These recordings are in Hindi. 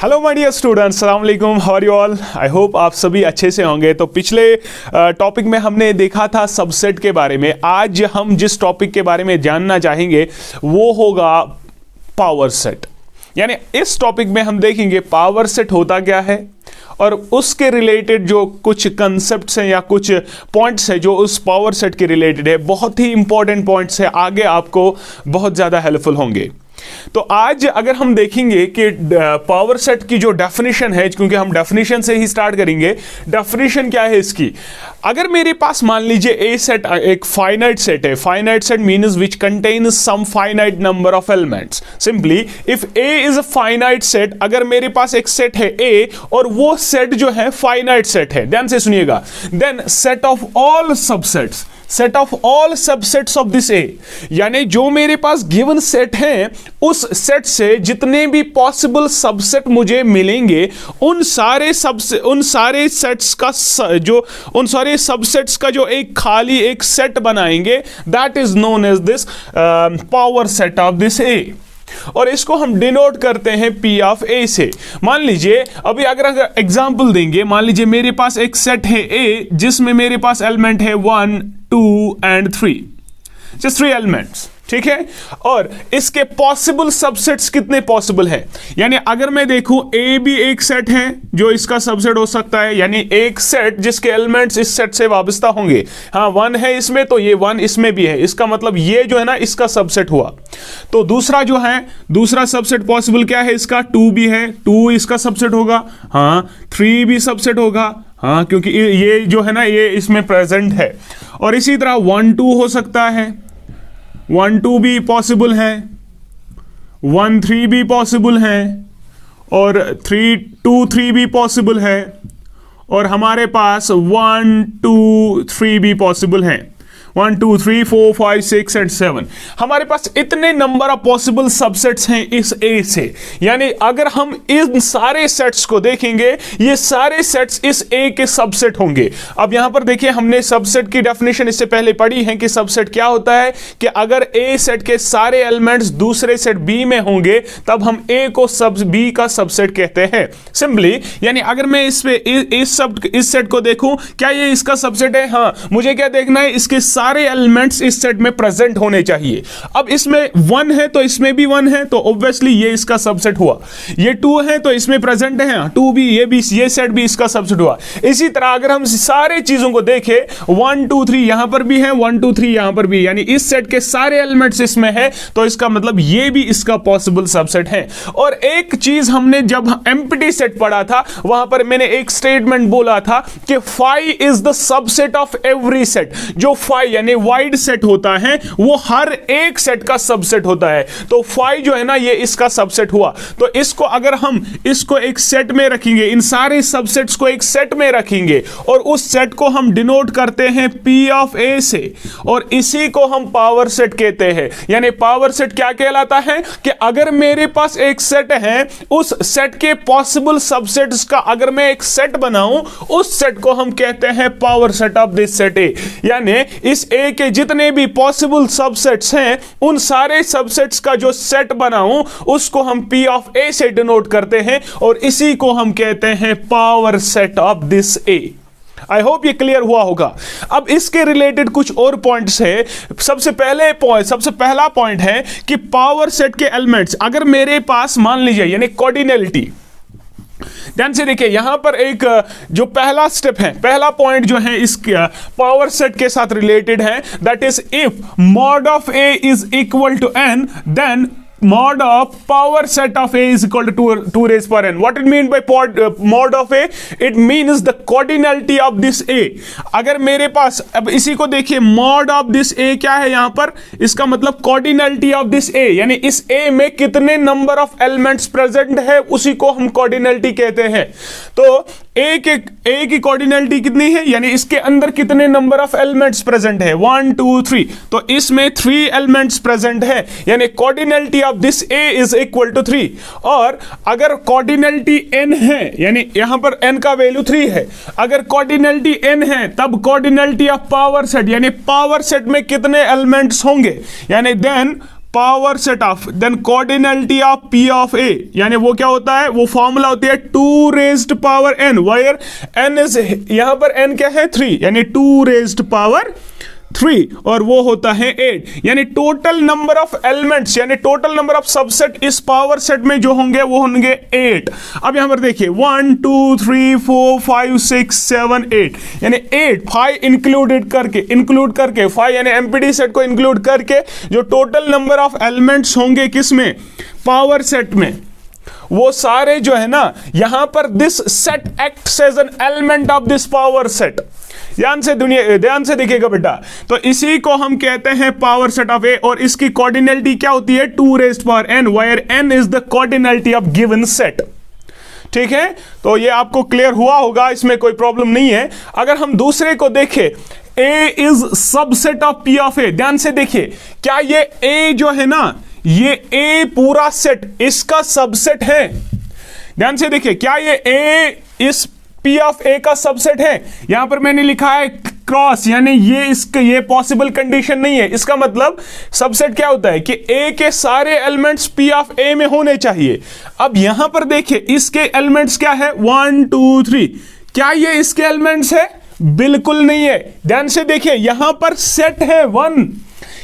हेलो माय डियर स्टूडेंट्स, अस्सलाम वालेकुम, how are you all. I hope आप सभी अच्छे से होंगे। तो पिछले टॉपिक में हमने देखा था सबसेट के बारे में। आज हम जिस टॉपिक के बारे में जानना चाहेंगे वो होगा पावर सेट। यानी इस टॉपिक में हम देखेंगे पावर सेट होता क्या है और उसके रिलेटेड जो कुछ कंसेप्ट्स हैं या कुछ पॉइंट्स हैं जो उस पावर सेट के रिलेटेड है। बहुत ही इंपॉर्टेंट पॉइंट्स है, आगे आपको बहुत ज़्यादा हेल्पफुल होंगे। तो आज अगर हम देखेंगे कि पावर सेट की जो डेफिनेशन है, क्योंकि हम डेफिनेशन से ही स्टार्ट करेंगे। डेफिनेशन क्या है इसकी? अगर मेरे पास मान लीजिए ए सेट एक फाइनाइट सेट है। Finite set means which contains some finite number of elements. Simply if A is a finite set, अगर मेरे पास एक सेट है ए और वो सेट जो है फाइनाइट सेट है, ध्यान से सुनिएगा, then set of all subsets, set of all subsets of this A, यानी जो मेरे पास गिवन सेट है उस सेट से जितने भी पॉसिबल सबसेट मुझे मिलेंगे उन सारे सेट्स का उन सारे सबसेट्स का जो एक खाली एक सेट बनाएंगे, that is known as this power set of this A. और इसको हम डिनोट करते हैं P ऑफ A से। मान लीजिए अभी अगर एग्जांपल देंगे, मान लीजिए मेरे पास एक सेट है A जिसमें मेरे पास एलिमेंट है 1, 2 एंड 3, जस्ट 3 एलिमेंट्स, ठीक है। और इसके पॉसिबल सबसेट्स कितने पॉसिबल है? यानी अगर मैं देखूं ए भी एक सेट है जो इसका सबसेट हो सकता है, यानी एक सेट जिसके एलिमेंट्स इस सेट से वाबस्ता होंगे। हाँ, 1 है इसमें तो ये 1 इसमें भी है, इसका मतलब ये जो है ना इसका सबसेट हुआ। तो दूसरा जो है, दूसरा सबसेट पॉसिबल क्या है इसका? 2 भी है, 2 इसका सबसेट होगा। हाँ, 3 भी सबसेट होगा, हाँ, क्योंकि ये जो है ना ये इसमें प्रेजेंट है। और इसी तरह 1, 2 हो सकता है, 1, 2 भी पॉसिबल है, 1, 3 भी पॉसिबल है, और 3, 2, 3 भी पॉसिबल है, और हमारे पास 1, 2, 3 भी पॉसिबल है। 1, 2, 3, 4, 5, 6 एंड 7 हमारे पास इतने नंबर ऑफ पॉसिबल सबसेट्स हैं इस ए से। यानी अगर हम इन सारे सेट्स को देखेंगे, ये सारे सेट्स इस ए के सबसेट होंगे। अब यहां पर देखिए, हमने सबसेट की डेफिनेशन इससे पहले पढ़ी है कि सबसेट क्या होता है कि अगर ए सेट के सारे एलिमेंट्स दूसरे सेट बी में होंगे तब हम ए को बी का सबसेट कहते हैं। सिंपली यानी अगर मैं इस सेट को देखूं, क्या ये इसका सबसेट है? हाँ, मुझे क्या देखना है? इसके सारे एलिमेंट्स इस सेट में प्रेजेंट होने चाहिए। अब इसमें 1 है तो इसमें भी 1 है, तो ऑब्वियसली ये इसका सबसेट हुआ। ये 2 है तो इसमें प्रेजेंट है, 2 भी, ये सेट भी इसका सबसेट हुआ। इसी तरह अगर हम सारे चीजों को देखें, 1, 2, 3 यहां पर भी है, 1, 2, 3 यहां पर भी, यानी इस सेट के सारे एलिमेंट्स इसमें है, तो इसका मतलब ये भी इसका पॉसिबल सबसेट है। और एक चीज हमने जब एम्प्टी सेट पढ़ा था वहां पर मैंने एक स्टेटमेंट बोला था कि phi is the subset of every set. जो फाई यानी वाइड सेट होता है वो हर एक सेट का सबसेट होता है। तो फाई जो है ना ये इसका सबसेट हुआ। तो इसको अगर हम इसको एक सेट में रखेंगे, इन सारे सबसेट्स को एक सेट में रखेंगे और उस सेट को हम डिनोट करते हैं P ऑफ A से, और इसी को हम पावर सेट कहते हैं। यानी पावर सेट क्या कहलाता है कि अगर मेरे पास एक सेट है, उस सेट के पॉसिबल सबसेट्स का अगर मैं एक सेट बनाऊं, उस सेट को हम कहते हैं power set of this set A। यानी इस ए के जितने भी पॉसिबल सबसेट्स हैं उन सारे सबसेट्स का जो सेट बनाऊं उसको हम P ऑफ A से डिनोट करते हैं, और इसी को हम कहते हैं power set of this A. I hope ये क्लियर हुआ होगा। अब इसके रिलेटेड कुछ और पॉइंट्स है। सबसे पहला पॉइंट है कि पावर सेट के एलिमेंट्स अगर मेरे पास मान लीजिए, यानी कोऑर्डिनलिटी। ध्यान से देखिए, यहां पर एक जो पहला स्टेप है, पहला पॉइंट जो है इस पावर सेट के साथ रिलेटेड है, that is if mod of A is equal to n, then mod of power set of A is equal to 2 raised power n. What it mean by mod of A? It means the cardinality of this A. अगर मेरे पास, अब इसी को देखिए, mod of this A क्या है यहां पर? इसका मतलब cardinality of this A, यानी इस A में कितने नंबर ऑफ एलिमेंट्स प्रेजेंट है उसी को हम cardinality कहते हैं। तो A की cardinality कितनी है? यानी इसके अंदर कितने नंबर ऑफ एलिमेंट्स प्रेजेंट है? 1, 2, 3। तो इसमें 3 एलिमेंट्स प्रेजेंट है, यानी cardinality of this A is equal to 3। और अगर cardinality n है, यानी यहां पर n का वैल्यू 3 है, अगर cardinality n है तब cardinality ऑफ पावर सेट, यानी पावर सेट में कितने एलिमेंट्स होंगे, यानी then power set of, then cardinality of P of A, यानी वो क्या होता है, वो फॉर्मूला होती है 2 raised power n, wire n is, यहां पर n क्या है 3, यानी 2 रेज्ड पावर 3, और वो होता है 8, यानी टोटल नंबर ऑफ एलिमेंट्स यानी टोटल नंबर ऑफ सबसेट इस पावर सेट में जो होंगे वो होंगे 8। अब यहां पर देखिए 1 2 3 4 5 6 7 8, यानी 8 5 इंक्लूड करके 5 यानी एमपीडी सेट को इंक्लूड करके जो टोटल नंबर ऑफ एलिमेंट्स होंगे किसमें, पावर सेट में, वो सारे जो है ना, यहां पर this set acts as an element of this power set. ध्यान से देखिएगा बेटा, तो इसी को हम कहते हैं पावर सेट ऑफ ए, और इसकी कोऑर्डिनलिटी क्या होती है 2 raised power n, where n is the cardinality of given set. ठीक है, तो ये आपको क्लियर हुआ होगा, इसमें कोई प्रॉब्लम नहीं है। अगर हम दूसरे को देखें, a is subset of p of a, ध्यान से देखिए, क्या ये a जो है ना, ये a पूरा सेट इसका सबसेट है? ध्यान से देखिए, क्या ये a इस P ऑफ A का सबसेट है? यहां पर मैंने लिखा है क्रॉस, यानी ये पॉसिबल कंडीशन नहीं है। इसका मतलब सबसेट क्या होता है कि A के सारे एलिमेंट्स P ऑफ A में होने चाहिए। अब यहां पर देखिए, इसके एलिमेंट्स क्या है 1 2 3, क्या ये इसके एलिमेंट्स है? बिल्कुल नहीं है। ध्यान से देखिए, यहां पर सेट है 1,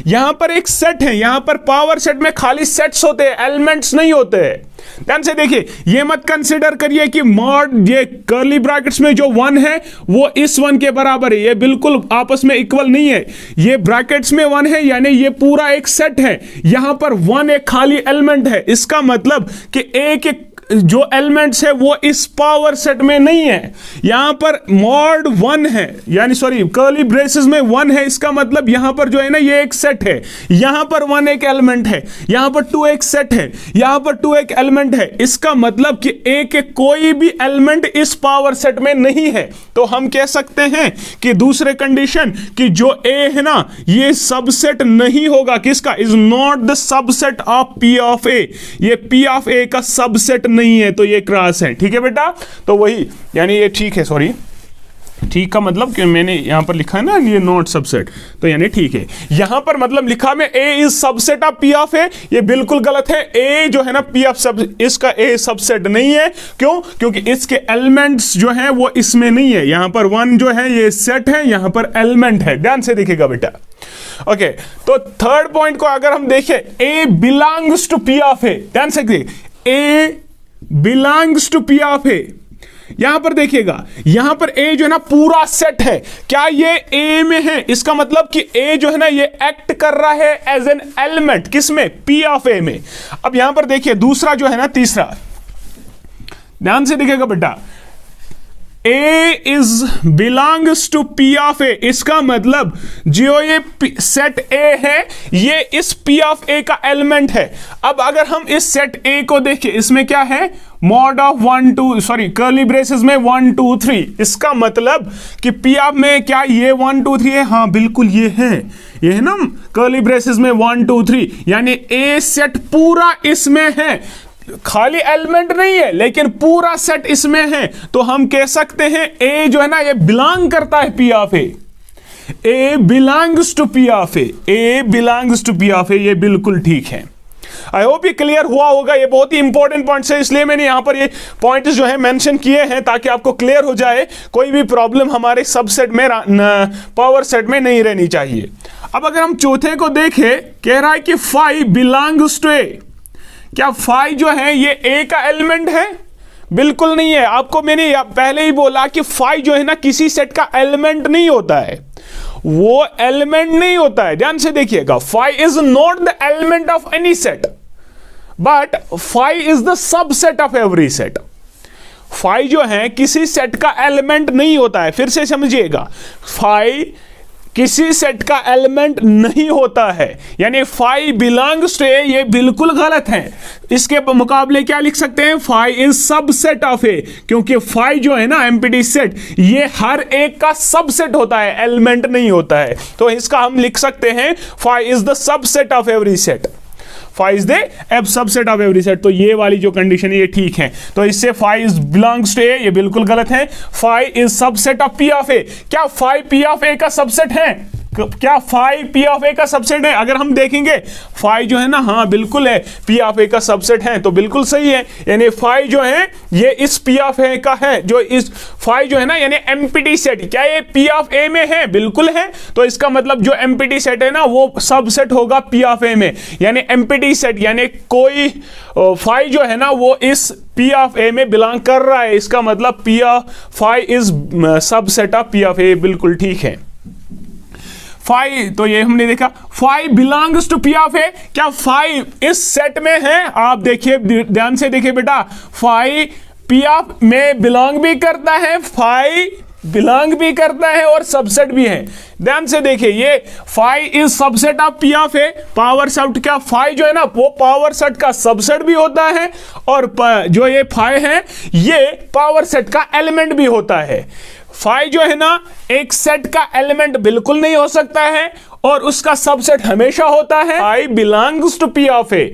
यहां पर एक सेट है, यहां पर पावर सेट में खाली सेट्स होते हैं, एलिमेंट्स नहीं होते हैं। ध्यान से देखिए, ये मत कंसीडर करिए कि मॉड ये कर्ली ब्रैकेट्स में जो 1 है वो इस 1 के बराबर है, ये बिल्कुल आपस में इक्वल नहीं है। ये ब्रैकेट्स में 1 है, यानी ये पूरा एक सेट है, यहां पर 1 एक खाली एलिमेंट है। इसका मतलब कि एक एक जो एलिमेंट्स है वो इस पावर सेट में नहीं है। यहां पर मॉड 1 है, यानी सॉरी कर्ली ब्रेसेस में 1 है, इसका मतलब यहां पर जो है ना ये एक सेट है, यहां पर 1 एक एलिमेंट है, यहां पर 2 एक सेट है, यहां पर 2 एक एलिमेंट है। इसका मतलब कि एक कोई भी एलिमेंट इस पावर सेट में नहीं है। तो हम कह सकते हैं कि दूसरे कंडीशन कि जो ए है ना, ये सबसेट नहीं होगा, किसका, is not the subset of P of A, ये P ऑफ A का सबसेट नहीं है, तो ये क्रॉस है। ठीक है बेटा, तो वही यानी ये ठीक है, सॉरी ठीक का मतलब कि मैंने यहां पर लिखा है ना ये नॉट सबसेट, तो यानी ठीक है। यहां पर मतलब लिखा में A is subset of P of A, ये बिल्कुल गलत है। A जो है ना P ऑफ सब, इसका A सबसेट नहीं है। क्यों? क्योंकि इसके एलिमेंट्स जो हैं वो इसमें नहीं है। यहां पर 1 जो है ये सेट है, यहां पर एलिमेंट है। ध्यान से देखिएगा बेटा। ओके, तो थर्ड पॉइंट को अगर हम देखें, A belongs to P of A, ध्यान से देखिए, A belongs to P of A, यहां पर देखिएगा, यहां पर A जो है ना पूरा सेट है, क्या ये A में है? इसका मतलब कि A जो है ना ये एक्ट कर रहा है एज एन एलिमेंट, किसमें, P ऑफ A में। अब यहां पर देखिए दूसरा जो है ना, तीसरा, ध्यान से देखिएगा बेटा, A is belongs to P of A, इसका मतलब जो ये सेट A है ये इस P ऑफ A का एलिमेंट है। अब अगर हम इस सेट A को देखें, इसमें क्या है, mod of 1 2 sorry curly braces में 1 2 3, इसका मतलब कि P ऑफ में क्या ये 1 2 3 है? हाँ बिल्कुल ये है ना कर्ली ब्रेसेस में 1 2 3, यानी A सेट पूरा इसमें है, खाली एलिमेंट नहीं है लेकिन पूरा सेट इसमें है। तो हम कह सकते हैं A जो है ना ये बिलोंग करता है P of A, A belongs to P of A, A belongs to P of A, ये बिल्कुल ठीक है। आई होप ये क्लियर हुआ होगा। ये बहुत ही इंपॉर्टेंट पॉइंट्स है, इसलिए मैंने यहां पर ये पॉइंट्स जो है मेंशन किए हैं ताकि आपको क्लियर हो जाए, कोई भी प्रॉब्लम हमारे सबसेट में पावर सेट में नहीं रहनी चाहिए। अब अगर हम चौथे को देखें, कह रहा है कि 5 बिलोंग्स टू A, क्या 5 जो है ये A का एलिमेंट है? बिल्कुल नहीं है। आपको मैंने पहले ही बोला कि 5 जो है ना किसी सेट का एलिमेंट नहीं होता है, वो एलिमेंट नहीं होता है। ध्यान से देखिएगा, 5 is not the element of any set, but 5 is the subset of every set. 5 जो है किसी सेट का एलिमेंट नहीं होता है। फिर से समझिएगा, 5 किसी सेट का एलिमेंट नहीं होता है, यानी 5 बिलोंग्स टू A, ये बिल्कुल गलत है। इसके मुकाबले क्या लिख सकते हैं, 5 इज सबसेट ऑफ A, क्योंकि 5 जो है ना एम्प्टी सेट, ये हर एक का सबसेट होता है, एलिमेंट नहीं होता है। तो इसका हम लिख सकते हैं 5 is the subset of every set, 5 is the subset of every set. तो ये वाली जो कंडीशन है ये ठीक है। तो इससे 5 इज बिलोंग्स टू A, ये बिल्कुल गलत है। 5 is subset of P of A, क्या 5 P ऑफ A का सबसेट है? क्या फाई पी ऑफ ए का सबसेट है? अगर हम देखेंगे फाई जो है ना, हाँ बिल्कुल है, पी ऑफ ए का सबसेट है, तो बिल्कुल सही है। यानी फाई जो है ये इस पी ऑफ ए का है, जो इस फाई जो है ना यानी एम्प्टी सेट, क्या ये पी ऑफ ए में है? बिल्कुल है। तो इसका मतलब जो एम्प्टी सेट है ना वो सबसेट होगा पी ऑफ ए में, यानी एम्प्टी सेट, यानी कोई फाई जो है ना वो इस पी ऑफ ए में बिलोंग कर रहा है, इसका मतलब P of phi is subset of P of A. बिल्कुल ठीक है। फाई, तो ये हमने देखा phi belongs to P of A. क्या फाई इस सेट में है? आप देखिए, ध्यान से देखिए बेटा, फाई पी ऑफ में बिलोंग भी करता है, फाई बिलोंग भी करता है और सबसेट भी है। ध्यान से देखिए, ये phi is subset of P of A, power set. क्या फाई जो है ना वो पावर सेट का सबसेट भी होता है, और जो ये फाई है ये पावर सेट का एलिमेंट भी होता है। फाई जो है ना एक सेट का एलिमेंट बिल्कुल नहीं हो सकता है, और उसका सबसेट हमेशा होता है। Phi belongs to P of A,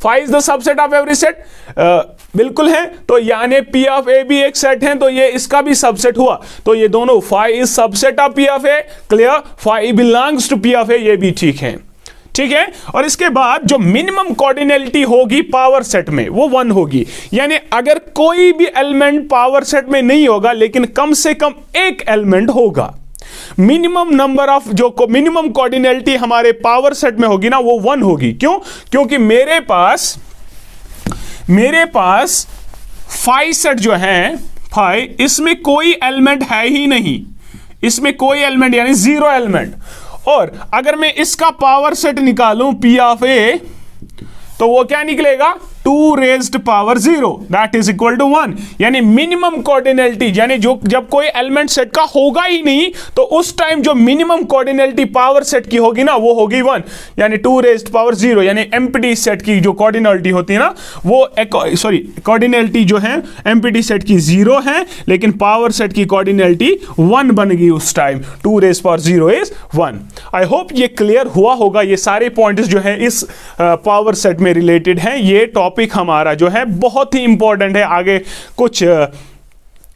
phi is the subset of every set. बिल्कुल है। तो यानी पी ऑफ ए भी एक सेट है, तो ये इसका भी सबसेट हुआ। तो ये दोनों, phi is subset of P of A, clear, phi belongs to P of A, ये भी ठीक है। ठीक है। और इसके बाद जो मिनिमम कॉर्डिनलिटी होगी पावर सेट में वो 1 होगी, यानी अगर कोई भी एलिमेंट पावर सेट में नहीं होगा लेकिन कम से कम एक एलिमेंट होगा, मिनिमम नंबर ऑफ जो मिनिमम कॉर्डिनलिटी हमारे पावर सेट में होगी ना वो 1 होगी। क्यों? क्योंकि मेरे पास फाई सेट जो है, फाई, इसमें कोई एलिमेंट है ही नहीं, इसमें कोई एलिमेंट यानी 0 एलिमेंट। और अगर मैं इसका पावर सेट निकालूं पी ऑफ ए, तो वो क्या निकलेगा? 2 raised power 0 that is equal to 1। यानी मिनिमम कॉर्डिनलिटी, यानी जो जब कोई एलिमेंट सेट का होगा ही नहीं तो उस टाइम जो मिनिमम कॉर्डिनलिटी पावर सेट की होगी ना वो होगी 1, यानी 2 रेज्ड पावर 0। यानी एम्प्टी सेट की जो कॉर्डिनलिटी होती है ना वो कॉर्डिनलिटी जो है एम्प्टी सेट की 0 है, लेकिन पावर सेट की कॉर्डिनलिटी 1 बन गई उस time. 2 raised power 0 is 1। I hope ये क्लियर हुआ होगा। ये सारे पॉइंट्स जो है इस पावर सेट में रिलेटेड हैं। ये टॉपिक हमारा जो है बहुत ही इंपॉर्टेंट है, आगे कुछ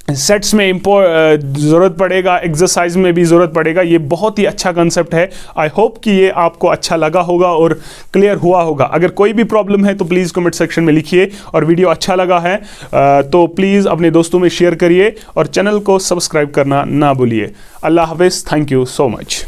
सेट्स में जरूरत पड़ेगा, एक्सरसाइज में भी जरूरत पड़ेगा। ये बहुत ही अच्छा कंसेप्ट है। आई होप कि ये आपको अच्छा लगा होगा और क्लियर हुआ होगा। अगर कोई भी प्रॉब्लम है तो प्लीज़ कमेंट सेक्शन में लिखिए, और वीडियो अच्छा लगा है तो प्लीज़ अपने दोस्तों में शेयर करिए और चैनल को सब्सक्राइब करना ना भूलिए। अल्लाह हाफिज़। Thank you so much.